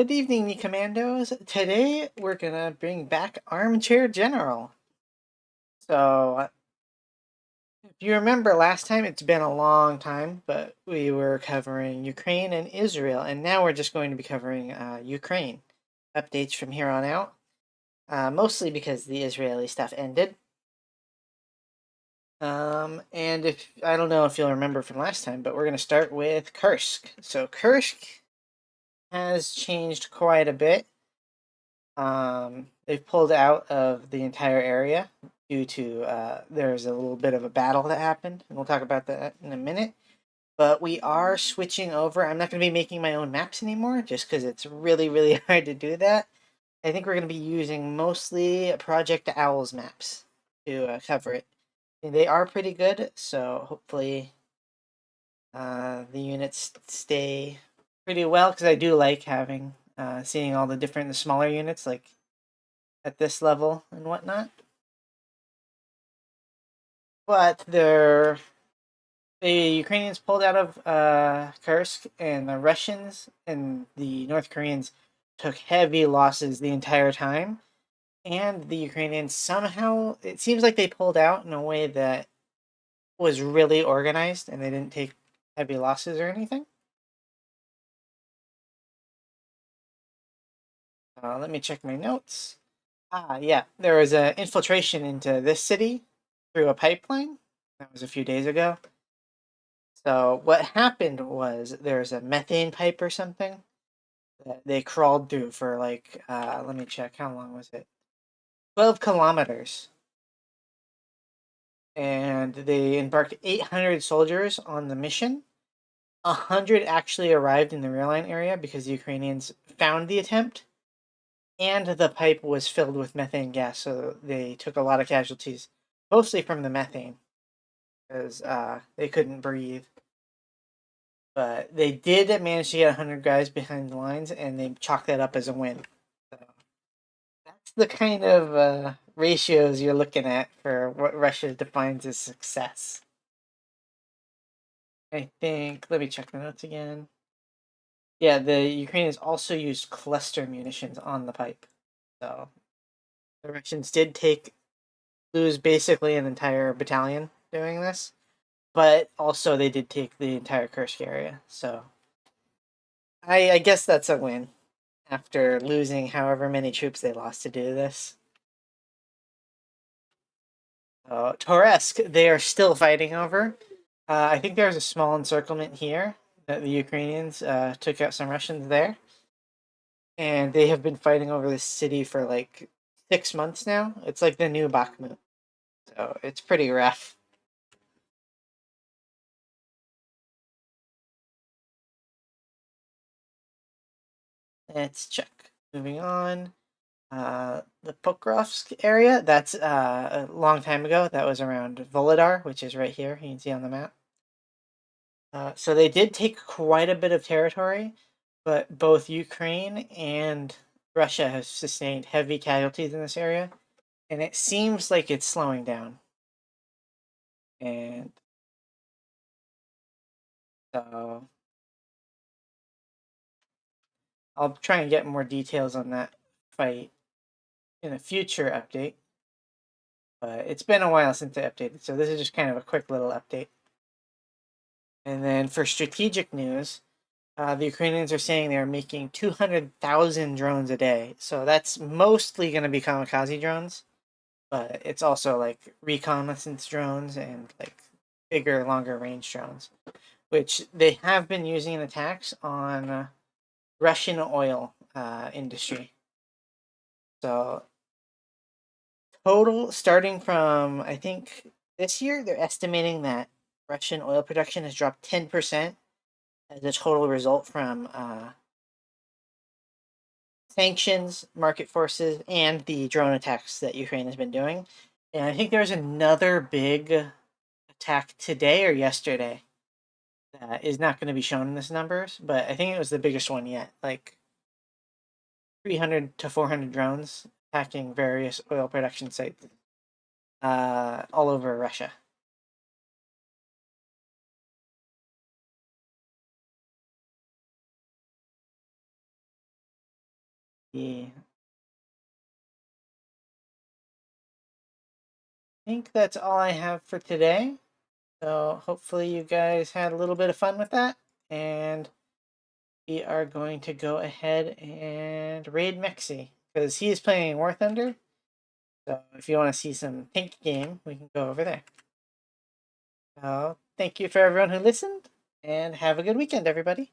Good evening, me commandos. Today we're gonna bring back Armchair General. So, if you remember last time, it's been a long time, but we were covering Ukraine and Israel, and now we're just going to be covering Ukraine updates from here on out. Mostly because the Israeli stuff ended. And if I don't know if you'll remember from last time, but we're gonna start with Kursk. So Kursk has changed quite a bit. They've pulled out of the entire area due to there's a little bit of a battle that happened, and we'll talk about that in a minute. But we are switching over. I'm not going to be making my own maps anymore, just because it's really, really hard to do that. I think we're going to be using mostly Project Owl's maps to cover it. And they are pretty good, so hopefully the units stay pretty well, because I do like having seeing all the different the smaller units like at this level and whatnot. But the Ukrainians pulled out of Kursk, and the Russians and the North Koreans took heavy losses the entire time. And the Ukrainians somehow, it seems like they pulled out in a way that was really organized, and they didn't take heavy losses or anything. Let me check my notes. Yeah, there was an infiltration into this city through a pipeline. That was a few days ago. So what happened was there's a methane pipe or something that they crawled through for like let me check, how long was it? 12 kilometers. And they embarked 800 soldiers on the mission. 100 actually arrived in the rail line area because the Ukrainians found the attempt, and the pipe was filled with methane gas, so they took a lot of casualties, mostly from the methane, because they couldn't breathe. But they did manage to get 100 guys behind the lines, and they chalked that up as a win. So that's the kind of ratios you're looking at for what Russia defines as success. I think, let me check the notes again. Yeah, the Ukrainians also used cluster munitions on the pipe. So the Russians did lose basically an entire battalion doing this, but also they did take the entire Kursk area. So I guess that's a win after losing however many troops they lost to do this. Toretsk, they are still fighting over. I think there's a small encirclement here that the Ukrainians took out some Russians there. And they have been fighting over this city for like 6 months now. It's like the new Bakhmut. So it's pretty rough. Let's check. Moving on. The Pokrovsk area, that's a long time ago. That was around Volodar, which is right here. You can see on the map. So they did take quite a bit of territory, but both Ukraine and Russia have sustained heavy casualties in this area, and it seems like it's slowing down. And so I'll try and get more details on that fight in a future update. But it's been a while since I updated, so this is just kind of a quick little update. And then for strategic news, the Ukrainians are saying they're making 200,000 drones a day. So that's mostly going to be kamikaze drones, but it's also like reconnaissance drones and like bigger, longer range drones, which they have been using in attacks on Russian oil industry. So total, starting from I think this year, they're estimating that Russian oil production has dropped 10% as a total result from sanctions, market forces, and the drone attacks that Ukraine has been doing. And I think there's another big attack today or yesterday that is not going to be shown in this numbers, but I think it was the biggest one yet. Like 300 to 400 drones attacking various oil production sites all over Russia. Yeah. I think that's all I have for today. So hopefully you guys had a little bit of fun with that. And we are going to go ahead and raid Mexi because he is playing War Thunder. So if you want to see some tank game, we can go over there. So thank you for everyone who listened, and have a good weekend, everybody.